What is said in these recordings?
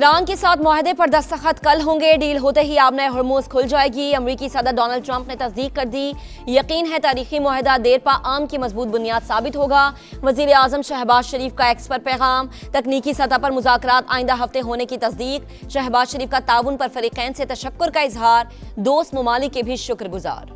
Iran के साथ मुआहदे पर दस्तखत कल होंगे। डील होते ही आबनाए हर्मुज खुल जाएगी। अमरीकी सदर डोनाल्ड ट्रंप ने तस्दीक कर दी। यकीन है तारीखी मुआहदा देर पा आम की मजबूत बुनियाद साबित होगा। वजीर आजम शहबाज शरीफ का एक्स पर पैगाम। तकनीकी सतह पर मुज़ाकरात आइंदा हफ्ते होने की तस्दीक। शहबाज शरीफ का ताउन पर फरीकैन से तशक्कुर का इजहार। दोस्त ममालिक के भी शुक्रगुजार।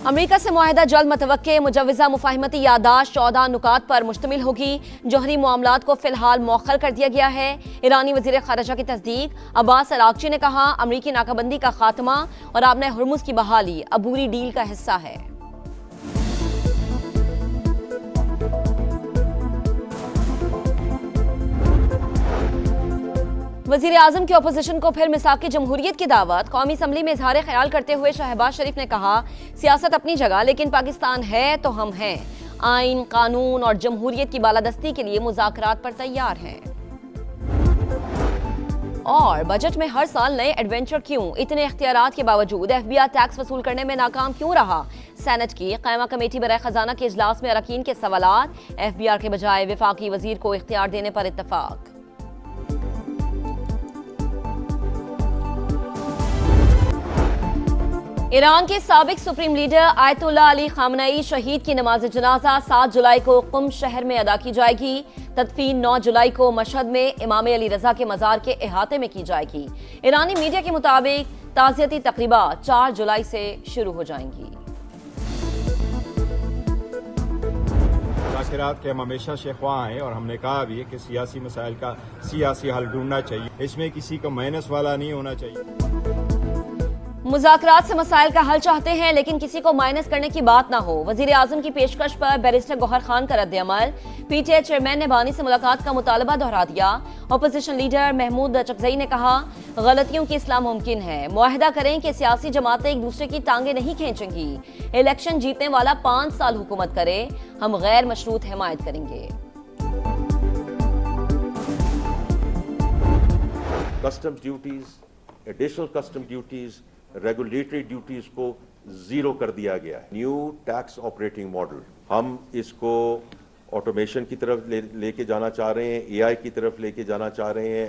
अमरीका से मुआहदा जल्द मतवक्के। मुजव्वज़ा मुफाहिमती यादाश्त 14 नुकात पर मुश्तमिल होगी। जौहरी मामलात को फिलहाल मौखर कर दिया गया है। ईरानी वज़ीर ख़ारिजा की तस्दीक। अब्बास अरागची ने कहा, अमरीकी नाकाबंदी का खात्मा और आबनाए हुर्मुज़ की बहाली अबूरी डील का हिस्सा है। वज़ीर आज़म की अपोजिशन को फिर मिसाक़ जमहूरियत की दावत। कौमी असम्बली में इजहार ख्याल करते हुए शहबाज शरीफ ने कहा, सियासत अपनी जगह लेकिन पाकिस्तान है तो हम हैं। आइन, कानून और जमहूरियत की बालादस्ती के लिए मुज़ाकरात पर तैयार हैं। और बजट में हर साल नए एडवेंचर क्यों? इतने इख्तियारात के बावजूद FBI टैक्स वसूल करने में नाकाम क्यों रहा? सेनेट की कायमा कमेटी बराए खजाना के इजलास में अरकान के सवालात। FBI के बजाय वफाकी वजीर को इख्तियार देने पर इत्तफाक। ईरान के साबिक supreme leader Ayatollah Ali Khamenei शहीद की नमाज जनाजा 7 जुलाई को कुम शहर में अदा की जाएगी। तदफीन 9 जुलाई को मशहद में इमाम अली रजा के मज़ार के अहाते में की जाएगी। ईरानी मीडिया के मुताबिक ताज़ियती तकरीबात 4 जुलाई से शुरू हो जाएंगी। मुज़ाकरात के हम हमेशा से ख्वाह हैं और हमने कहा भी है कि सियासी मसाइल का सियासी हल ढूंढना चाहिए। इसमें किसी को माइनस वाला नहीं होना चाहिए। मुज़ाकरात से मसाइल का हल चाहते हैं लेकिन किसी को माइनस करने की बात ना हो। वजीर आजम की पेशकश पर बैरिस्टर गौहर खान का रद्द-ए-अमल। PTA चेयरमैन ने बानी से मुलाकात का मुतालबा दोहरा दिया। अपोजिशन लीडर महमूद चकजई ने कहा, गलतियों की इस्लाह मुमकिन है। मुआहदा करें कि सियासी जमातें एक दूसरे की टांगे नहीं खींचेंगी। इलेक्शन जीतने वाला 5 साल हुकूमत करे, हम गैर मशरूत हिमायत करेंगे। Customs duties, additional custom duties, regulatory duties को जीरो कर दिया गया है। न्यू टैक्स ऑपरेटिंग मॉडल, हम इसको ऑटोमेशन की तरफ लेके जाना चाह रहे हैं, AI की तरफ लेके जाना चाह रहे हैं,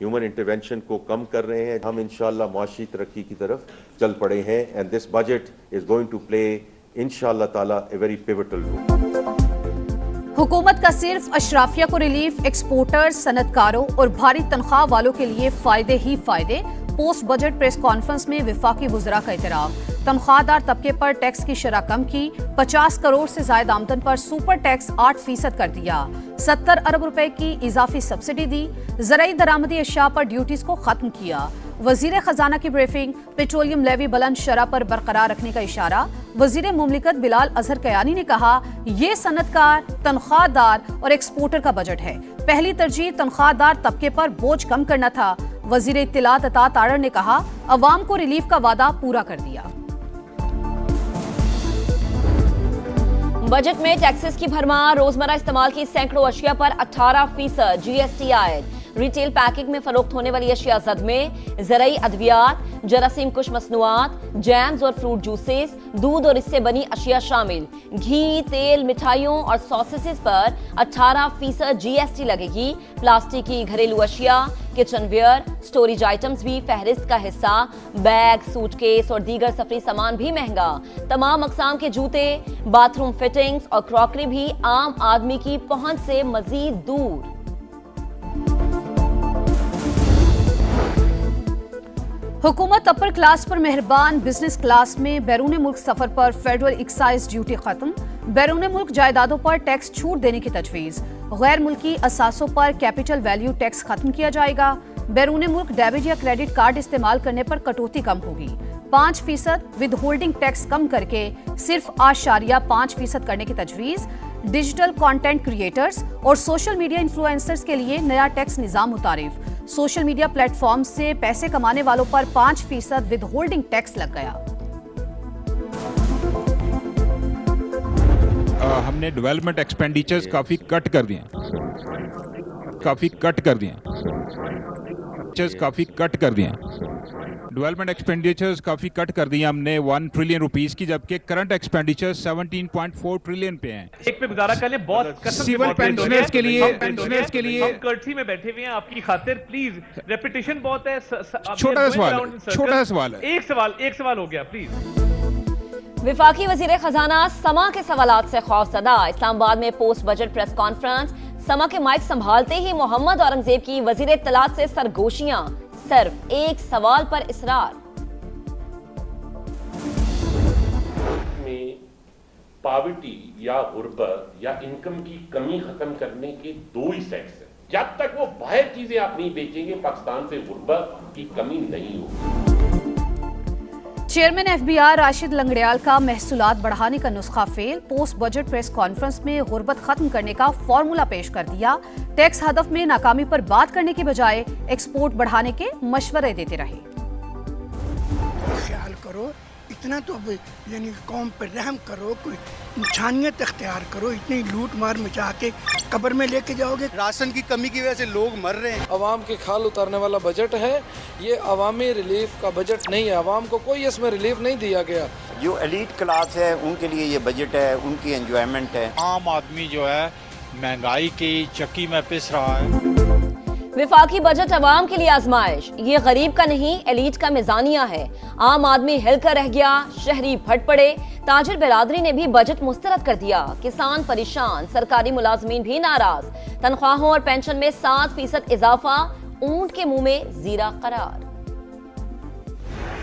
ह्यूमन इंटरवेंशन को कम कर रहे हैं। हम इंशाल्लाह मुआशी तरक्की की तरफ चल पड़े हैं and this budget is going to play इंशाल्लाह ताला ए वेरी पिवटल रोल। हुकूमत का सिर्फ अशराफिया को रिलीफ, एक्सपोर्टर्स, सनतकारों और भारी तनख्वाह वालों के लिए फायदे ही फायदे। पोस्ट बजट प्रेस कॉन्फ्रेंस में विफाकी वुज़रा का इतराफ। तनख्वाहदार तबके पर टैक्स की शरह कम की। 50 करोड़ से ज्यादा आमदन पर सुपर टैक्स 8% कर दिया। 70 अरब रुपए की इजाफी सब्सिडी दी। ज़राई दरामदी अशिया पर ड्यूटीज को खत्म किया। वजीर खजाना की ब्रीफिंग। पेट्रोलियम लेवी बुलंद शरह पर बरकरार रखने का इशारा। वजीर मुमलिकत बिलाल अजहर कयानी ने कहा, ये सनतकार, तनख्वाहदार और एक्सपोर्टर का बजट है। पहली तरजीह तनख्वाहदार तबके पर बोझ कम करना था। वजीर इत्तिलात अता तारड़ ने कहा, अवाम को रिलीफ का वादा पूरा कर दिया। बजट में टैक्सेस की भरमार। रोजमर्रा इस्तेमाल की सैकड़ों अशिया पर 18% GST आयद। रिटेल पैकिंग में फरोख्त होने वाली अशिया जद में ज़राई अद्वियात, जरासीम कुश मसनूआत, जैम्स और फ्रूट जूसेस, दूध और इससे बनी अशिया शामिल। घी, तेल, मिठाइयों और सॉसेसेस पर 18% GST लगेगी। प्लास्टिक की घरेलू अशिया, किचनवेयर, स्टोरेज आइटम्स भी फहरिस्त का हिस्सा। बैग, सूटकेस और दीगर सफरी सामान भी महंगा। तमाम अकसाम के जूते, बाथरूम फिटिंग्स और क्रॉकरी भी आम आदमी की पहुंच से मजीद दूर। हुकूमत अपर क्लास पर मेहरबान। बिजनेस क्लास में बैरून मुल्क सफर पर फेडरल एक्साइज ड्यूटी खत्म। बैरून मुल्क जायदादों पर टैक्स छूट देने की तजवीज। गैर मुल्की असासों पर कैपिटल वैल्यू टैक्स खत्म किया जाएगा। बैरून मुल्क डेबिट या क्रेडिट कार्ड इस्तेमाल करने पर कटौती कम होगी। 5% विद होल्डिंग टैक्स कम करके सिर्फ 8.5% करने की तजवीज। डिजिटल कंटेंट क्रिएटर्स और सोशल मीडिया इन्फ्लुएंसर्स के लिए नया टैक्स निजाम मुतारिफ। सोशल मीडिया प्लेटफॉर्म से पैसे कमाने वालों पर 5% विद होल्डिंग टैक्स लग गया। हमने डेवलपमेंट एक्सपेंडिचर्स काफी कट कर दिए। एक्सपेंडिचर्स काफ़ी कट कर दिए हैं। डेवलपमेंट एक्सपेंडिचर्स काफ़ी कट कर दिए हमने 1 ट्रिलियन रुपीस की, जबकि करंट एक्सपेंडिचर्स 17.4 ट्रिलियन पे हैं। एक पे गुजारा कर ले, बहुत कसम से सिविल बहुत लेट हो पेंशनर्स गया। के लिए हम कर्ठी में बैठे हुए हैं आपकी खातिर, प्लीज रेपिटेशन बहुत है। छोटा सा सवाल है। एक सवाल हो गया प्लीज। विफाकी वजीर खजाना समा के सवालात से खौफजदा। इस्लामाबाद में पोस्ट बजट प्रेस कॉन्फ्रेंस। समा के माइक संभालते ही मोहम्मद औरंगजेब की वजीर इत्तलात से सरगोशियां। सिर्फ एक सवाल पर इसरार। में पॉवर्टी या गुर्बत या इनकम की कमी खत्म करने के दो ही सेट्स हैं। जब तक वो बाहर चीजें आप नहीं बेचेंगे, पाकिस्तान से गुर्बत की कमी नहीं होगी। चेयरमैन एफबीआर राशिद लंगड़ियाल का महसूलात बढ़ाने का नुस्खा fail. Post budget press conference में गुर्बत खत्म करने का फॉर्मूला पेश कर दिया। टैक्स हदफ में नाकामी पर बात करने के बजाय एक्सपोर्ट बढ़ाने के मशवरे देते रहे। ख्याल करो, इतना तो यानी कौम पर रहम करो, कोई इंसानियत अख्तियार करो। इतनी लूट मार मचा के कब्र में लेके जाओगे। राशन की कमी की वजह से लोग मर रहे हैं। अवाम की खाल उतारने वाला बजट है ये, अवामी रिलीफ का बजट नहीं है। अवाम को कोई इसमें रिलीफ नहीं दिया गया। जो एलीट क्लास है उनके लिए ये बजट है, उनकी एंजॉयमेंट है। आम आदमी जो है महंगाई की चक्की में पिस रहा है। विफाकी बजट अवाम के लिए आजमाइश। ये गरीब का नहीं, एलीट का मिजानिया है। आम आदमी हिलकर रह गया, शहरी फट पड़े। ताजिर बिरादरी ने भी बजट मुस्तरद कर दिया। किसान परेशान, सरकारी मुलाजमीन भी नाराज। तनख्वाहों और पेंशन में 7% इजाफा। ऊंट के मुंह में जीरा करार।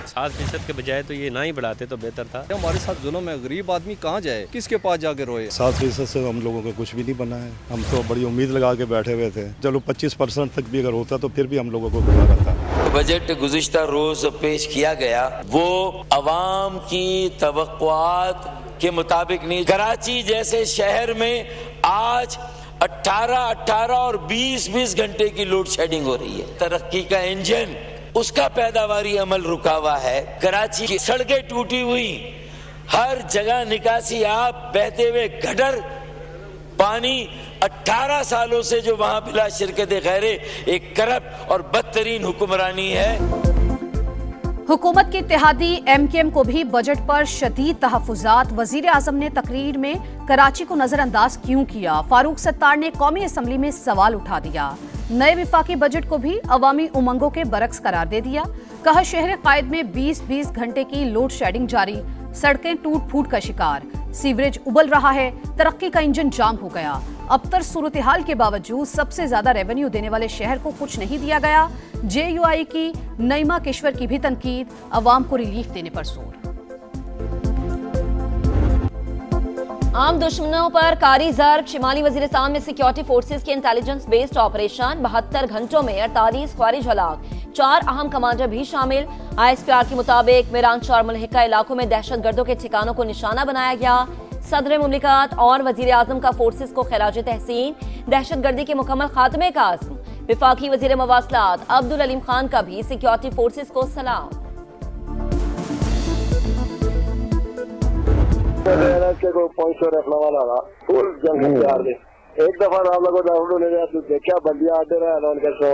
7% के बजाय तो ये ना ही बढ़ाते तो बेहतर था। हमारे साथ जुल्म है, गरीब आदमी कहाँ जाए, किसके पास जाके रोए। 7% से हम लोगों को कुछ भी नहीं बना है। हम तो बड़ी उम्मीद लगा के बैठे हुए थे। चलो 25% तक भी अगर होता तो फिर भी हम लोगों को गुजारा था। बजट गुज़िश्ता रोज पेश किया गया वो अवाम की तवक्कुआत के मुताबिक नहीं। कराची जैसे शहर में आज 18 और 20 घंटे की लोड शेडिंग हो रही है। तरक्की का इंजन, उसका पैदावारी अमल रुका हुआ है। कराची की सड़कें टूटी हुई, हर जगह निकासी आप बहते हुए गटर पानी। 18 सालों से जो वहां बिला शिरकत गैरे एक करप्ट और बदतरीन हुक्मरानी है। हुकूमत के इत्तेहादी एमकेएम को भी बजट पर शदीद तहफ़्फ़ुज़ात। वज़ीर आज़म ने तकरीर में कराची को नजरअंदाज क्यों किया? फारूक सत्तार ने कौमी असम्बली में सवाल उठा दिया। नए विफाकी बजट को भी अवामी उमंगों के बरक्स करार दे दिया। कहा शहर कायद में 20 घंटे की लोड शेडिंग जारी। सड़कें टूट फूट का शिकार, सीवरेज उबल रहा है, तरक्की का इंजन जाम हो गया। अबतर सूरत हाल के बावजूद सबसे ज्यादा रेवेन्यू देने वाले शहर को कुछ नहीं दिया गया। JUI की नईमा किश्वर की भी तनकीद, अवाम को रिलीफ देने पर जोर। आम दुश्मनों पर कारी ज़र्ब। शिमाली वजीरिस्तान में सिक्योरिटी फोर्सेस के इंटेलिजेंस बेस्ड ऑपरेशन। 72 घंटों में 48 ख्वारिज हलाक, 4 अहम कमांडर भी शामिल। ISPR के मुताबिक मिरांशा और मुल्हिका इलाकों में दहशतगर्दों के ठिकानों को निशाना बनाया गया। सदर मुमलिकत और वजीर आजम का फोर्सेस को खिराज तहसीन। दहशतगर्दी के मुकम्मल खात्मे का आज़म। विफाकी वजीर मवासलात अब्दुल अलीम खान का भी सिक्योरिटी फोर्सेस को सलाम। एक दफा राम लोग देखा बंदियां आते रहे उनके शो।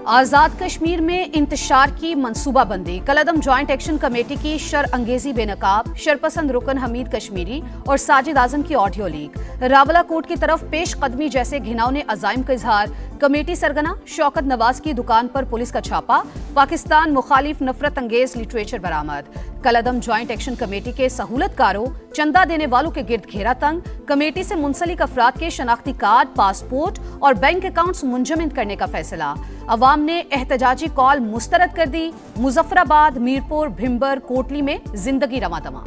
आज़ाद कश्मीर में इंतशार की मनसूबाबंदी। कलअदम ज्वाइंट एक्शन कमेटी की शर अंगेजी बेनकाब। शरपसंद रुकन हमीद कश्मीरी और साजिद आजम की ऑडियो लीक। रावलाकोट की तरफ पेश कदमी जैसे घिनौने अजाइम का इजहार। कमेटी सरगना शौकत नवाज की दुकान पर पुलिस का छापा। पाकिस्तान मुखालिफ नफरत अंगेज लिटरेचर बरामद। कलअदम ज्वाइंट एक्शन कमेटी के सहूलतकारों, चंदा देने वालों के गिर्द घेरा तंग। कमेटी से मुंसलिक अफराद के शनाख्ती कार्ड, पासपोर्ट और बैंक अकाउंट्स मुंजमद करने का फैसला। अवाम ने एहतजाजी कॉल मुस्तरद कर दी। मुजफ्फराबाद, मीरपुर, भिम्बर, कोटली में जिंदगी रमादमा।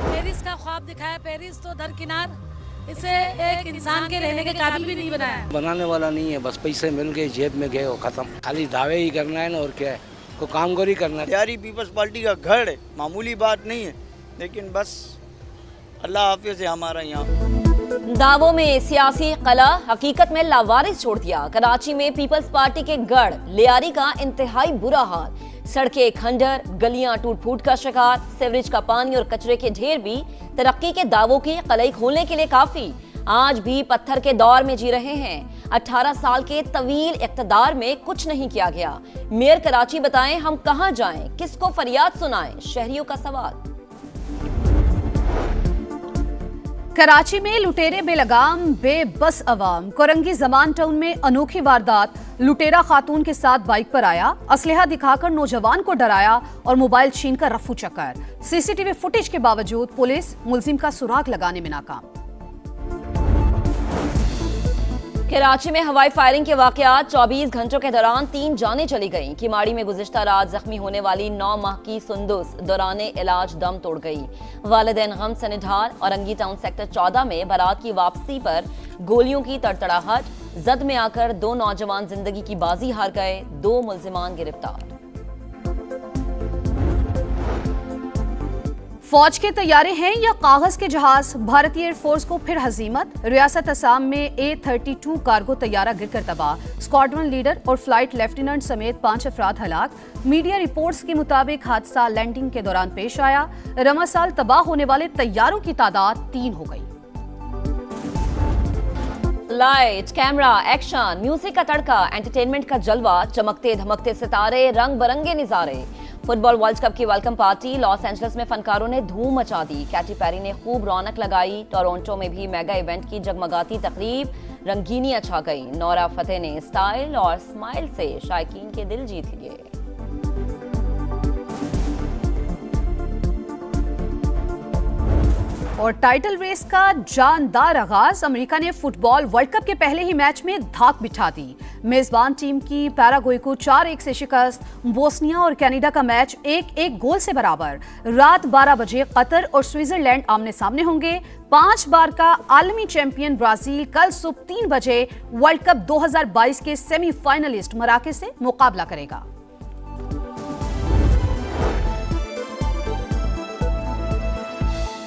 पेरिस का ख्वाब दिखाया, पेरिस तो दरकिनार, इसे एक इंसान के रहने के काबिल भी नहीं बनाया। बनाने वाला नहीं है, बस पैसे मिल गए जेब में गए और खत्म। खाली दावे ही करना है ना, और क्या है, को कामगोरी करना है। यारी पीपल्स पार्टी का घर है, मामूली बात नहीं है, लेकिन बस अल्लाह हाफिज़ है हमारा यहाँ। दावों में सियासी कला, हकीकत में लावारिस छोड़ दिया। कराची में पीपल्स पार्टी के गढ़ लियारी का इंतहाई बुरा हाल। सड़कें खंडर, गलियां टूट फूट का शिकार। सीवरेज का पानी और कचरे के ढेर भी तरक्की के दावों की कलई खोलने के लिए काफी। आज भी पत्थर के दौर में जी रहे हैं। 18 साल के तवील इक़्तिदार में कुछ नहीं किया गया। मेयर कराची बताएं हम कहां जाएं, किसको फरियाद सुनाएं, शहरियों का सवाल। कराची में लुटेरे बेलगाम बेबस अवाम। कोरंगी जमान टाउन में अनोखी वारदात। लुटेरा खातून के साथ बाइक पर आया, असलहा दिखाकर नौजवान को डराया और मोबाइल छीनकर रफू चक्कर। सीसीटीवी फुटेज के बावजूद पुलिस मुलजिम का सुराग लगाने में नाकाम। कराची में हवाई फायरिंग के वाकयात। 24 घंटों के दौरान 3 जानें चली गईं। किमाड़ी में गुज़िश्ता रात जख्मी होने वाली 9 माह की सुंदुस दौराने इलाज दम तोड़ गई। वालिदैन गम से निढार। औरंगी टाउन सेक्टर 14 में बारात की वापसी पर गोलियों की तड़तड़ाहट। जद में आकर 2 नौजवान जिंदगी की बाजी हार गए। 2 मुल्जिमान गिरफ्तार। फौज के तैयारे हैं या कागज के जहाज। भारतीय एयरफोर्स को फिर हजीमत। रियासत असम में A-32 कार्गो तैयारा गिरकर तबाह। स्क्वाड्रन लीडर और फ्लाइट लेफ्टिनेंट समेत 5 अफराद हलाक। मीडिया रिपोर्ट्स के मुताबिक हादसा लैंडिंग के दौरान पेश आया। रमा साल तबाह होने वाले तैयारों की तादाद 3 हो गई। लाइट, कैमरा, एक्शन, म्यूजिक का तड़का, एंटरटेनमेंट का जलवा, चमकते धमकते सितारे, रंग बरंगे नजारे। फुटबॉल वर्ल्ड कप की वेलकम पार्टी। लॉस एंजलिस में फनकारों ने धूम मचा दी। कैटी पेरी ने खूब रौनक लगाई। टोरंटो में भी मेगा इवेंट की जगमगाती तकरीब, रंगीनियां छा गई। नोरा फतेह ने स्टाइल और स्माइल से शायकीन के दिल जीत लिए। और टाइटल रेस का जानदार आगाज। अमेरिका ने फुटबॉल वर्ल्ड कप के पहले ही मैच में धाक बिठा दी। मेजबान टीम की पैराग्वे को 4-1 से शिकस्त। बोस्निया और कनाडा का मैच 1-1 गोल से बराबर। रात 12 बजे कतर और स्विट्जरलैंड आमने सामने होंगे। 5 बार का आलमी चैंपियन ब्राजील कल सुबह 3 बजे वर्ल्ड कप 2022 के सेमीफाइनलिस्ट मराकेश से मुकाबला करेगा।